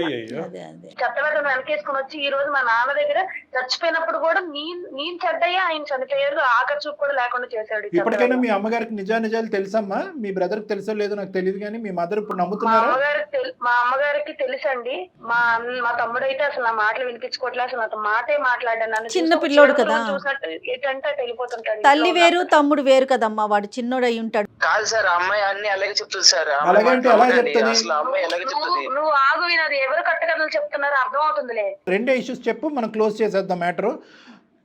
S2: చెత్తవేదం వెనకేసుకుని వచ్చి ఈ రోజు మా నాన్న దగ్గర చచ్చిపోయినప్పుడు కూడా నేను చెడ్డయ్యా, ఆయన చనిపోయారు, ఆఖరి చూపు కూడా లేకుండా చేశాడు.
S4: ఇప్పటికైనా మీ అమ్మగారికి నిజాలు తెలుసమ్మా? మీ బ్రదర్ కి తెలుసో లేదో నాకు తెలియదు కానీ మీ మదర్ ఇప్పుడు నమ్ముతున్నారా?
S2: మా అమ్మగారికి తెలుసండి. మా తమ్ముడు అయితే అసలు నా మాటలు వినిపించుకోవట్లేదు, అసలు నాతో మాటే మాట్లాడాను.
S3: చిన్న పిల్లోడు కదా,
S2: చూసినట్టు ఏంటంటే వెళ్ళిపోతుంటాడు.
S3: తల్లి వేరు తమ్ముడు వేరు కదమ్మా, వాడు చిన్నోడు అయి ఉంటాడు.
S1: కాదు సార్, అమ్మాయి అన్ని అలాగే చెప్తుంది సార్.
S4: అలాగంటే ఎలా చెప్తుంది?
S1: అసలు అమ్మాయి ఎలాగే చెప్తుంది.
S2: నువ్వు ఆగు వినోద్, ఎవరు కట్టకథలు చెప్తున్నారో అర్థం అవుతుందిలే.
S4: రెండే ఇష్యూస్ చెప్పు, మనం క్లోజ్ చేసేద్దాం మ్యాటరు.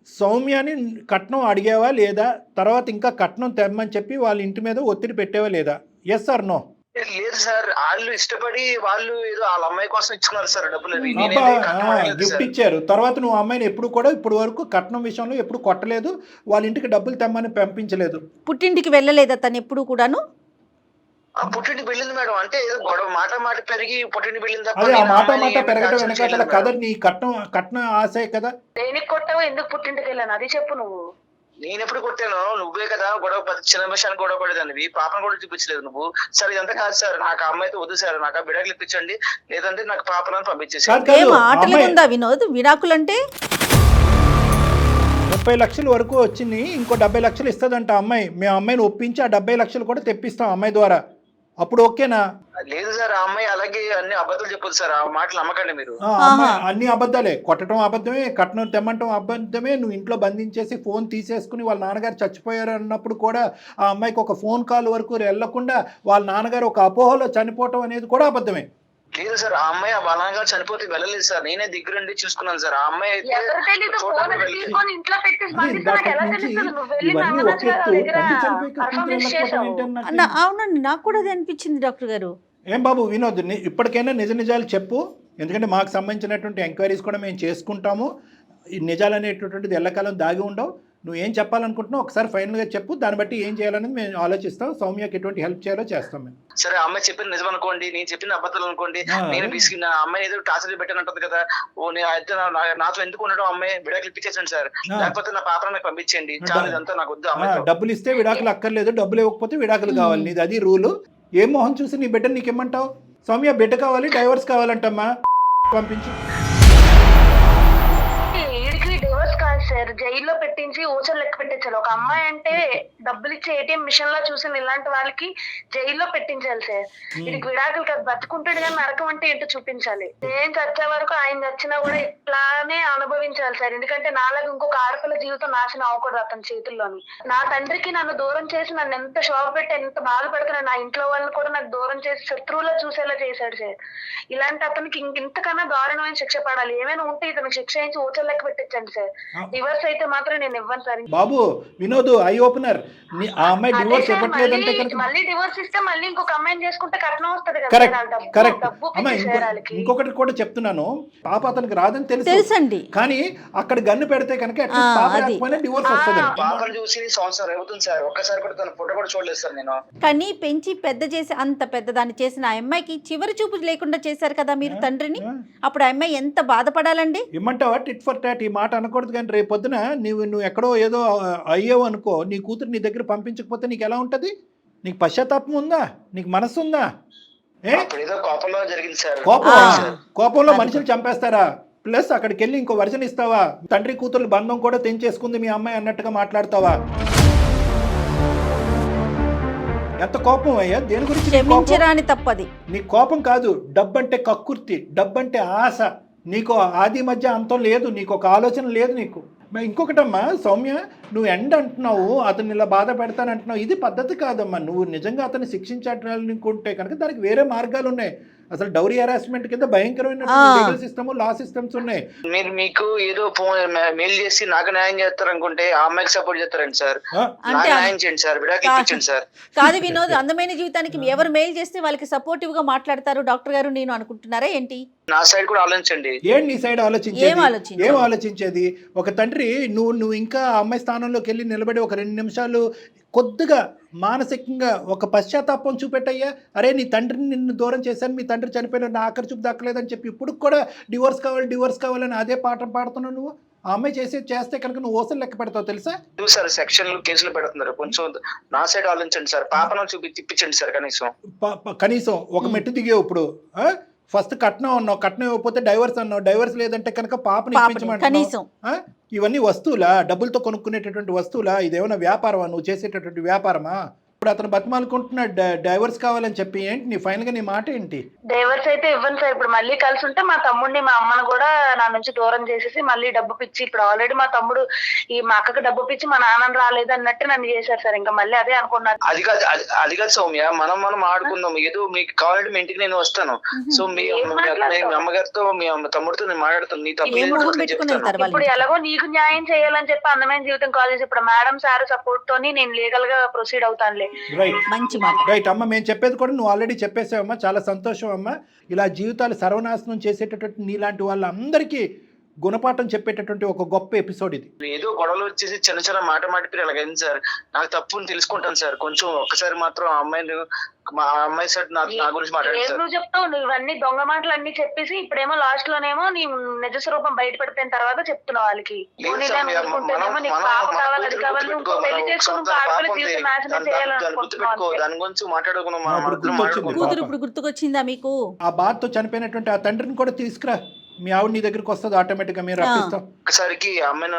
S4: సౌమ్యాని కట్నం అడిగావా లేదా, తర్వాత ఇంకా కట్నం తెమ్మని చెప్పి వాళ్ళ ఇంటి మీద ఒత్తిడి పెట్టావా లేదా? Yes or no?
S1: లేదు సార్, వాళ్ళు ఇష్టపడి వాళ్ళు ఏదో వాళ్ళ అమ్మాయి కోసం ఇచ్చుకున్నారు సార్ డబ్బులు. అవి నేనేమి
S4: అబ్బా,
S1: కట్నం అడగలేదు
S4: గిఫ్ట్
S1: సార్.
S4: ఇచ్చారు. తర్వాత నువ్వు అమ్మాయిని ఎప్పుడు కూడా ఇప్పుడు వరకు కట్నం విషయంలో ఎప్పుడు కొట్టలేదు, వాళ్ళ ఇంటికి డబ్బులు తెమ్మని పంపించలేదు.
S3: పుట్టింటికి వెళ్ళలేదా తను ఎప్పుడు కూడాను?
S1: ఆ పుట్టింటికి వెళ్ళింది మేడం, అంటే ఏదో గొడవ మాట పెరిగి పుట్టింటికి వెళ్ళింది తప్ప
S4: అదే ఆ
S1: నేను
S4: మాట
S1: అమ్మాయిని
S4: మాట
S1: ఏమీ
S4: పెరగడం
S1: టార్చర్
S4: వెనకాల
S1: చేయలేదు
S4: కథ
S1: మేడం.
S4: నీ కట్నం ఆశే కదా.
S2: దేనికి కొట్టావో, ఎందుకు పుట్టింటికి వెళ్ళాను అది చెప్పు నువ్వు.
S1: నేను ఎప్పుడు కొట్టాను? నువ్వే కదా గొడవ చిన్న విషయాన్ని గొడవ పడేదానివి, పాపను కూడా చూపించలేదు నువ్వు. సరే ఇదంతా కాదు సార్, నాకు ఆ అమ్మాయితో వద్దు సార్, నాకు ఆ బిడకలు ఇప్పించండి, లేదంటే నాకు పాపలను పంపించేసి.
S4: కాదు
S3: ఏం
S4: కాదు,
S3: ఆటలు
S4: అమ్మాయి
S3: ఉందా వినోద్? విడాకులంటే
S4: 30 లక్షల వరకు వచ్చింది, ఇంకో 70 లక్షలు ఇస్తుందంట అమ్మాయి. మేము అమ్మాయిని ఒప్పించి ఆ 70 లక్షలు కూడా తెప్పిస్తాం అమ్మాయి ద్వారా. అప్పుడు ఓకేనా?
S1: లేదు సార్, ఆ అమ్మాయి అలాగే అన్ని అబద్ధాలు చెప్పదు సార్, ఆ మాటలు నమ్మకండి మీరు.
S4: అమ్మాయి అన్ని అబద్ధాలే, కొట్టడం అబద్ధమే, కట్నం తెమ్మంటం అబద్ధమే. నువ్వు ఇంట్లో బంధించేసి ఫోన్ తీసేసుకుని వాళ్ళ నాన్నగారు చచ్చిపోయారు అన్నప్పుడు కూడా ఆ అమ్మాయికి ఒక ఫోన్ కాల్ వరకు వెళ్లకుండా వాళ్ళ నాన్నగారు ఒక అపోహలో చనిపోవటం అనేది కూడా అబద్ధమే.
S1: లేదు సార్, ఆ అమ్మాయి బలంగా చనిపోతే వెళ్ళలేదు సార్, నేనే దగ్గరుండి చూసుకున్నాను సార్. ఆ అమ్మాయి అయితే
S2: ఎవరు తెలీదు, ఫోన్
S1: చూడడానికి వెళ్ళి
S2: తీసుకొని ఇంట్లో పెట్టేసి
S4: అది
S2: పంపిస్తే నాకు ఎలా
S4: ఇందాకటి నుంచి
S2: తెలుస్తుంది? నువ్వు వెళ్ళి
S4: ఇవన్నీ
S2: నమ్మనొచ్చు
S4: ఒక
S2: కదా,
S4: ఎత్తు,
S2: దగ్గర
S4: తల్లి చనిపోయి కూతురు
S2: పర్ఫార్మెన్స్
S4: వెళ్ళకపోవటం
S2: చేసావు.
S4: ఏంటని నాకు
S3: అవునండి, నాకు కూడా అది అనిపించింది డాక్టర్ గారు.
S4: ఏం బాబు వినోద్, ఇప్పటికైనా నిజాలు చెప్పు. ఎందుకంటే మాకు సంబంధించినటువంటి ఎంక్వైరీస్ కూడా మేము చేసుకుంటాము. ఈ నిజాలు అనేటటువంటిది ఎల్లకాలం దాగి ఉండవు. నువ్వు ఏం చెప్పాలనుకుంటున్నావు ఒకసారి ఫైనల్గా చెప్పు, దాన్ని బట్టి ఏం చేయాలనేది మేము ఆలోచిస్తాం. సౌమ్యకి ఎటువంటి హెల్ప్ చేయాలో చేస్తాం మేము.
S1: సరే, ఆ అమ్మాయి చెప్పింది నిజం అనుకోండి, నేను చెప్పిన అబద్ధాలు అనుకోండి, నేను తీసుకున్న అమ్మాయి ఏదో టార్చర్ పెట్టానంటుంది కదా, ఓ నేను అయితే నాతో ఎందుకు ఉండడం, అమ్మాయి విడాకులు ఇప్పించేసాను సార్, లేకపోతే నా పాపను నాకు పంపించండి చాలు, ఇదంతా నాకు వద్దు. అమ్మాయి
S4: డబ్బులు ఇస్తే విడాకులు అక్కర్లేదు, డబ్బులు ఇవ్వకపోతే విడాకులు కావాలి, నీది అది రూలు. ఏ మొహం చూసి నీ బిడ్డ నీకేమంటావు? సౌమ్య బిడ్డ కావాలి, డైవర్స్ కావాలంటమ్మా, పంపించు.
S2: వీడికి డివోర్స్ కాదు సార్, జైల్లో పెట్టించి ఊచలు లెక్క పెట్టించాలి. ఒక అమ్మాయి అంటే డబ్బులు ఇచ్చే ఏటీఎం మిషన్ లో చూసిన ఇలాంటి వాళ్ళకి జైల్లో పెట్టించాలి సార్. వీడికి విడాకులు కాదు, బతుకుంటాడు కానీ నరకం అంటే ఏంటో చూపించాలి. నేను చచ్చే వరకు ఆయన చచ్చినా కూడా ఇట్లానే అనుభవించాలి సార్. ఎందుకంటే నాలాగా ఇంకొక ఆడపిల్ల జీవితం నాశనం అవ్వకూడదు అతని చేతుల్లోని. నా తండ్రికి నన్ను దూరం చేసి నన్ను ఎంత షాప్ పెట్టి ఎంత బాధ పెడుతున్నాడు, నా ఇంట్లో వాళ్ళని కూడా నాకు దూరం చేసి శత్రువులో చూసేలా చేశాడు సార్. ఇలాంటి అతనికి ఇంతకన్నా దారుణమైన శిక్ష పడాలి. ఏమైనా ఉంటే ఇతనికి శిక్ష వేయించి ఊచలు లెక్క పెట్టించండి సార్. డివోర్స్ అయితే మాత్రం నేను ఇవ్వను సార్.
S4: బాబు వినోద్, ఐ ఓపెనర్, ఆ అమ్మాయి
S2: అదే
S4: డివోర్స్
S2: సార్,
S4: ఇవ్వట్లేదంటే కనుక
S2: మళ్ళీ డివోర్స్ ఇస్తే మళ్ళీ ఇంకొక అమ్మాయిని చేసుకుంటే కట్నం వస్తుంది కదా
S4: కరెక్ట్
S2: సార్. డబ్బు
S4: కరెక్ట్
S2: డబ్బు
S4: అమ్మా.
S2: పిచ్చి చేరాలకి.
S4: ఇంకొకటి కూడా చెప్తున్నాను, పాప అతనికి రాదని
S3: తెలుసండి.
S4: కానీ అక్కడ గన్ను పెడితే కనుక అట్లీస్ట్ పాప
S3: అది.
S4: రాకపోయినా డివోర్స్ వస్తుంది.
S1: పాపను చూసి సంవత్సరం అవుతుంది సార్, ఒక్కసారి కూడా తన ఫోటో కూడా చూడలేదు సార్ నేను.
S3: కానీ పెంచి పెద్ద చేసి అంత పెద్దదాన్ని చేసిన ఆ అమ్మాయికి చివరి చూపు లేకుండా చేశారు కదా మీరు తండ్రిని. అప్పుడు ఆ అమ్మాయి ఎంత బాధపడాలండి?
S4: ఇమ్మంటావా టిట్ ఫర్ టాట్? ఈ మాట అనకూడదు, కానీ రేపు పొద్దున నువ్వు ఎక్కడో ఏదో అయ్యావు అనుకో, నీ కూతురు నీ దగ్గర పంపించకపోతే నీకు ఎలా ఉంటుంది? నీకు పశ్చాత్తాపం ఉందా? నీకు మనసు ఉందా?
S1: అప్పుడు ఏదో కోపంలో జరిగింది సార్.
S4: కోపంలో మనుషులు చంపేస్తారా? ప్లస్ అక్కడికి వెళ్ళి ఇంకో వర్షన్ ఇస్తావా? తండ్రి కూతురు బంధం కూడా తెంచేసుకుంది మీ అమ్మాయి అన్నట్టుగా మాట్లాడతావా? ఎంత కోపం అయ్యా, దేని గురించి నీ కోపం?
S3: క్షమించరాని తప్పది.
S4: నీ కోపం కాదు, డబ్బంటే కక్కుర్తి, డబ్బంటే ఆశ. నీకు ఆది మధ్య అంతం లేదు, నీకు ఒక ఆలోచన లేదు నీకు. ఇంకొకటమ్మా సౌమ్య, నువ్వు ఎండ్ అంటున్నావు, అతను ఇలా బాధ పెడతానంటున్నావు, ఇది పద్ధతి కాదమ్మా. నువ్వు నిజంగా అతన్ని శిక్షించాలనుకుంటే కనుక దానికి వేరే మార్గాలు ఉన్నాయి. అసలు డౌరీ హెరాస్మెంట్ కింద భయంకరమైన లీగల్ సిస్టమ్, లా సిస్టమ్స్ ఉన్నాయి.
S1: మీరు మీకు ఏదో మెయిల్ చేసి నాకు న్యాయం చేస్తారు అనుకుంటే ఆ అమ్మాయికి సపోర్ట్ చేస్తారండి సార్. నాకు న్యాయం చేయండి సార్, విడాకులు ఇప్పించండి సార్.
S3: కాదు వినోద్, అందమైన జీవితానికి ఎవరు మెయిల్ చేస్తే వాళ్ళకి సపోర్టివ్ గా మాట్లాడతారు డాక్టర్ గారు నేను అనుకుంటున్నారా ఏంటి?
S1: నా సైడ్ కూడా ఆలోచించండి.
S4: ఏంటి నీ సైడ్ ఏం ఆలోచించేది? ఒక తండ్రి నువ్వు ఇంకా అమ్మాయి స్థానంలోకి వెళ్ళి నిలబడి ఒక 2 నిమిషాలు కొద్దిగా మానసికంగా ఒక పశ్చాత్తాపం చూపెట్టయ్యా. అరే నీ తండ్రిని నిన్ను దూరం చేశాను, మీ తండ్రి చనిపోయిన నా ఆఖరి చూపు దక్కలేదని చెప్పి ఇప్పుడు కూడా డివోర్స్ కావాలని అదే పాఠం పాడుతున్నావు నువ్వు. ఆ అమ్మాయి చేస్తే కనుక నువ్వు ఓసలు లెక్క పెడతావు తెలుసా?
S1: సార్ సెక్షన్లు కేసులు పెడుతున్నారు, కొంచెం నా సైడ్ ఆలోచించండి సార్. పాపను తిప్పించండి సార్.
S4: కనీసం ఒక మెట్టు దిగేవు. ఇప్పుడు ఫస్ట్ కట్నం అన్నావు, కట్నం ఇవ్వకపోతే డైవర్స్ అన్నావు, డైవర్స్ లేదంటే కనుక పాపని ఇప్పించమంటున్నావు. ఇవన్నీ వస్తువులా? డబ్బులతో కొనుక్కునేటటువంటి వస్తువులా? ఇదేమైనా వ్యాపారమా? నువ్వు చేసేటటువంటి వ్యాపారమా? ఇప్పుడు అతను బతిమాలుకుంటున్నాడు డైవర్స్ కావాలని చెప్పి. ఏంటి నీ ఫైనల్గా నీ మాట ఏంటి?
S2: డైవర్స్ అయితే ఇవ్వను సార్. ఇప్పుడు మళ్ళీ కలిసి ఉంటే మా తమ్ముడిని మా అమ్మను కూడా నా నుంచి దూరం చేసేసి మళ్ళీ డబ్బు పిచ్చి, ఇప్పుడు ఆల్రెడీ మా తమ్ముడు మా అక్కకి డబ్బు పిచ్చి మా నాన్న రాలేదు అన్నట్టు నన్ను చేశారు సార్. ఇంకా మళ్ళీ అదే అనుకున్నాను.
S1: అది కాదు సౌమ్య, మనం ఆడుకుందాం. ఏదో మీకు కావాలంటే మీ ఇంటికి నేను వస్తాను. సో మీ అమ్మగారితో మీ తమ్ముడితో నేను మాట్లాడతాను. నీ తప్పు
S2: ఇప్పుడు ఎలాగో నీకు న్యాయం చేయాలని చెప్పి అందమైన జీవితం కాలేజ్ ఇప్పుడు మేడం సార్ సపోర్ట్ తోని నేను లీగల్ గా ప్రొసీడ్ అవుతానులే.
S3: మంచి మాట.
S4: రైట్ అమ్మ, మేము చెప్పేది కూడా నువ్వు ఆల్రెడీ చెప్పేసావమ్మా. చాలా సంతోషం అమ్మా. ఇలా జీవితాలు సర్వనాశనం చేసేటటువంటి నీలాంటి వాళ్ళందరికీ గుణపాఠం చెప్పేటటువంటి ఒక గొప్ప ఎపిసోడ్ ఇది.
S1: ఏదో గొడవలు వచ్చేసి చిన్న మాట మాటిపోయి అలాగైంది సార్. నాకు తప్పుని తెలుసుకుంటాను సార్. కొంచెం ఒక్కసారి మాత్రం మా అమ్మాయి సార్ నా గురించి మాట్లాడారు.
S2: నువ్వు చెప్తావు, నువ్వు ఇవన్నీ దొంగ మాటలు అన్ని చెప్పేసి ఇప్పుడేమో లాస్ట్ లోనేమో నీ నిజ స్వరూపం బయటపడిపోయిన తర్వాత చెప్తున్నావు వాళ్ళకి.
S1: దాని గురించి మాట్లాడుకున్నాం.
S3: కూతురు ఇప్పుడు గుర్తుకొచ్చిందా మీకు?
S4: ఆ బాధతో చనిపోయినటువంటి ఆ తండ్రిని కూడా తీసుకురా, మీ ఆవిడ నీ దగ్గరికి వస్తుంది ఆటోమేటిక్ గా. మీరు రప్పిస్తాం
S1: ఒకసారికి అమ్మాయి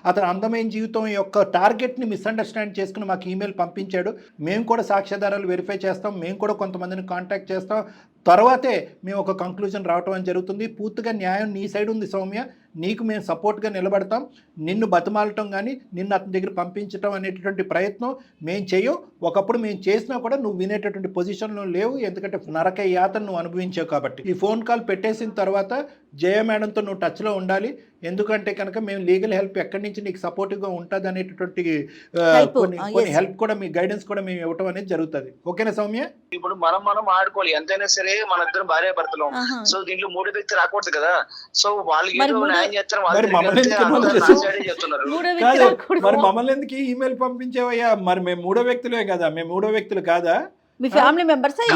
S4: అతను అందమైన జీవితం యొక్క టార్గెట్ ని మిస్అండర్స్టాండ్ చేసుకుని మాకు ఈమెయిల్ పంపించాడు. మేము కూడా సాక్ష్యాధారాలు వెరిఫై చేస్తాం. మేము కూడా కొంతమందిని కాంటాక్ట్ చేస్తాం. తర్వాతే మేము ఒక కంక్లూజన్ రావటం అని జరుగుతుంది. పూర్తిగా న్యాయం నీ సైడ్ ఉంది సౌమ్య. నీకు మేము సపోర్ట్గా నిలబడతాం. నిన్ను బతిమాలటం కానీ నిన్ను అతని దగ్గర పంపించడం అనేటటువంటి ప్రయత్నం మేము చెయ్యం. ఒకప్పుడు మేము చేసినా కూడా నువ్వు వినేటటువంటి పొజిషన్లో లేవు, ఎందుకంటే నరక యాతను నువ్వు అనుభవించావు కాబట్టి. ఈ ఫోన్ కాల్ పెట్టేసిన తర్వాత జయ మేడంతో నువ్వు టచ్లో ఉండాలి. ఎందుకంటే కనుక మేము లీగల్ హెల్ప్ ఎక్కడి నుంచి నీకు సపోర్టివ్గా ఉంటుంది అనేటటువంటి కొన్ని హెల్ప్ కూడా మీ గైడెన్స్ కూడా మేము ఇవ్వటం అనేది జరుగుతుంది. ఓకేనా సౌమ్య?
S1: ఇప్పుడు మనం ఆడుకోవాలి. ఎంతైనా సరే మన ఇద్దరు భార్య భర్తలు. సో దీంట్లో మూడో వ్యక్తి రాకూడదు కదా. సో వాళ్ళకి న్యాయం చేస్తారు.
S4: మరి మమ్మల్ని ఎందుకు ఈమెయిల్ పంపించేవయ్యా? మరి మేము మూడో వ్యక్తులే కదా. మేము మూడో వ్యక్తులు కాదా?
S3: మీ ఫ్యామిలీ మెంబర్స్?
S4: నీకు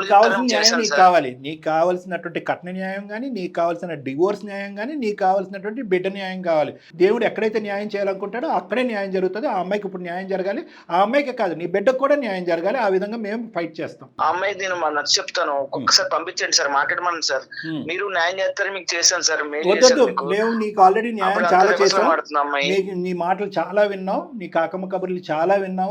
S4: కావాల్సిన న్యాయం నీకు కావాలి. నీకు కావాల్సినటువంటి కట్న న్యాయం కానీ, నీకు కావాల్సిన డివోర్స్ న్యాయం కానీ, నీకు కావాల్సినటువంటి బిడ్డ న్యాయం కావాలి. దేవుడు ఎక్కడైతే న్యాయం చేయాలనుకుంటాడో అక్కడే న్యాయం జరుగుతుంది. ఆ అమ్మాయికి ఇప్పుడు న్యాయం జరగాలి. ఆ అమ్మాయికి కాదు, నీ బిడ్డకు కూడా న్యాయం జరగాలి. ఆ విధంగా మేము ఫైట్ చేస్తాం.
S1: ఆ అమ్మాయి నేను నచ్చ చెప్తాను. ఒక్కసారి పంపించండి సార్, మాట్లాడమని సార్. మీరు న్యాయం చేస్తారని మీకు చేశాను సార్.
S4: మేము నీకు ఆల్రెడీ న్యాయం చాలా చేస్తాం. నీ మాటలు చాలా విన్నాం, నీ కాకమ్మ కబుర్లు చాలా విన్నాం.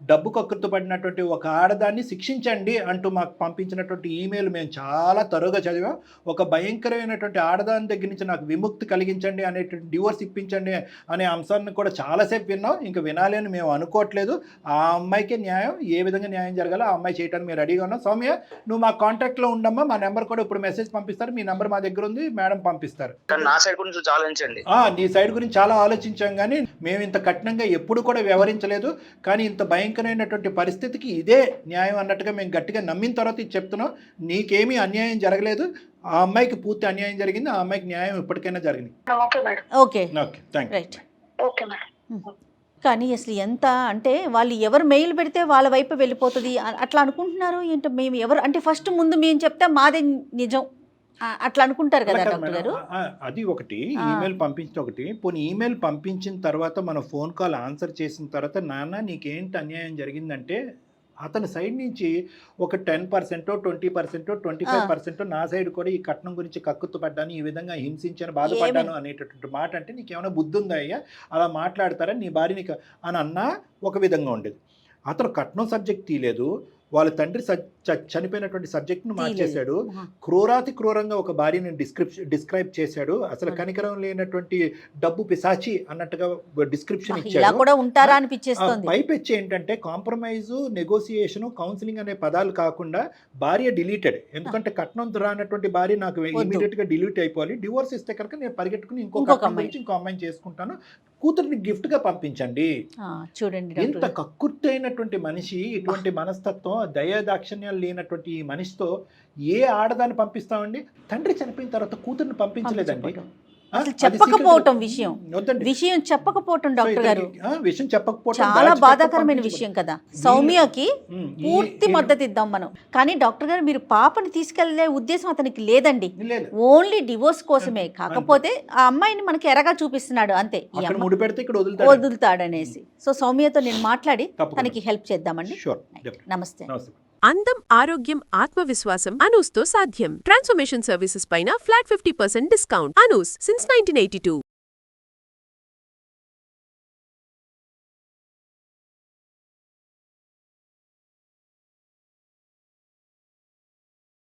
S4: డబ్బు కక్కుర్తి పడినటువంటి ఒక ఆడదాన్ని శిక్షించండి అంటూ మాకు పంపించినటువంటి ఈమెయిల్ మేము చాలా తరువుగా చదివాం. ఒక భయంకరమైనటువంటి ఆడదాని దగ్గర నుంచి నాకు విముక్తి కలిగించండి అనేటువంటి డివోర్స్ ఇప్పించండి అనే అంశాన్ని కూడా చాలాసేపు విన్నాం. ఇంకా వినాలి అని మేము అనుకోవట్లేదు. ఆ అమ్మాయికి న్యాయం ఏ విధంగా న్యాయం జరగాలో ఆ అమ్మాయి చేయడానికి మేము రెడీగా ఉన్నాం. సౌమ్య, నువ్వు మా కాంటాక్ట్లో ఉండమ్మా. మా నెంబర్ కూడా ఇప్పుడు మెసేజ్ పంపిస్తారు. మీ నెంబర్ మా దగ్గర ఉంది, మేడం పంపిస్తారు.
S1: నా సైడ్ గురించి ఆలోచించండి.
S4: నీ సైడ్ గురించి చాలా ఆలోచించాం, కానీ మేము ఇంత కఠినంగా ఎప్పుడు కూడా వ్యవహరించలేదు. కానీ ఇంత భయంకరమైనటువంటి పరిస్థితికి ఇదే న్యాయం అన్నట్టుగా మేము గట్టిగా నమ్మిన తర్వాత ఇది చెప్తున్నాం. నీకేమీ అన్యాయం జరగలేదు. ఆ అమ్మాయికి పూర్తి అన్యాయం జరిగింది. ఆ అమ్మాయికి న్యాయం ఇప్పటికైనా జరిగింది.
S3: కానీ అసలు ఎంత అంటే వాళ్ళు ఎవరు మెయిల్ పెడితే వాళ్ళ వైపు వెళ్ళిపోతుంది అట్లా అనుకుంటున్నారు ఏంటో. మేము ఎవరు అంటే ఫస్ట్ ముందు మేము చెప్తే మాదే నిజం అట్లా అనుకుంటారు కదా డాక్టర్ గారు.
S4: అది ఒకటి. ఈమెయిల్ పంపించిన ఒకటి. పోనీ ఈమెయిల్ పంపించిన తర్వాత మన ఫోన్ కాల్ ఆన్సర్ చేసిన తర్వాత నాన్న నీకేంటి అన్యాయం జరిగిందంటే అతని సైడ్ నుంచి ఒక 10%, 20%, 25% నా సైడ్ కూడా ఈ కట్నం గురించి కక్కుతు పడ్డాను, ఈ విధంగా హింసించాను, బాధపడ్డాను అనేటటువంటి మాట అంటే నీకేమైనా బుద్ధి ఉందా అయ్యా? అలా మాట్లాడతారా నీ భార్య నీకు అని అన్నా ఒక విధంగా ఉండేది. అతను కట్నం సబ్జెక్ట్ తీయలేదు. వాళ్ళ తండ్రి చనిపోయినటువంటి సబ్జెక్ట్ను మార్చేశాడు. క్రూరాతి క్రూరంగా ఒక భార్యని డిస్క్రైబ్ చేశాడు. అసలు కనికరం లేనటువంటి డబ్బు పిశాచి అన్నట్టుగా డిస్క్రిప్షన్ ఇచ్చాడు. పైపెచ్చి ఏంటంటే కాంప్రమైజు, నెగోసియేషను, కౌన్సిలింగ్ అనే పదాలు కాకుండా భార్య డిలీటెడ్. ఎందుకంటే కట్నం రానటువంటి భార్య నాకు ఇమీడియట్ గా డిలీట్ అయిపోవాలి. డివోర్స్ ఇస్తే కనుక నేను పరిగెట్టుకుని ఇంకో అమ్మాయిని చేసుకుంటాను. కూతుర్ని గిఫ్ట్ గా పంపించండి.
S3: చూడండి,
S4: ఇంత కక్కుర్తి అయినటువంటి మనిషి, ఇటువంటి మనస్తత్వం, దయాదాక్షిణ్యాలు లేనటువంటి ఈ మనిషితో ఏ ఆడదాన్ని పంపిస్తామండి? తండ్రి చనిపోయిన తర్వాత కూతుర్ని పంపించలేదండి.
S3: చెప్పకపోవటం విషయం చెప్పకపోవటం డాక్టర్ గారు
S4: విషయం చెప్పకపోవటం
S3: చాలా బాధాకరమైన విషయం కదా. సౌమ్యకి పూర్తి మద్దతు ఇద్దాం మనం. కానీ డాక్టర్ గారు మీరు పాపని తీసుకెళ్లే ఉద్దేశం అతనికి లేదండి. ఓన్లీ డివోర్స్ కోసమే. కాకపోతే ఆ అమ్మాయిని మనకి ఎరగా చూపిస్తున్నాడు అంతే. వదులుతాడనేసి. సో సౌమ్యతో నేను మాట్లాడి తనకి హెల్ప్ చేద్దామండి.
S4: నమస్తే.
S5: అందం, ఆరోగ్యం, ఆత్మవిశ్వాసం అనూస్తో సాధ్యం. ట్రాన్స్ఫర్మేషన్ సర్వీసెస్ పైన ఫ్లాట్ 50% డిస్కౌంట్. అనూస్ సిన్స్ 1982.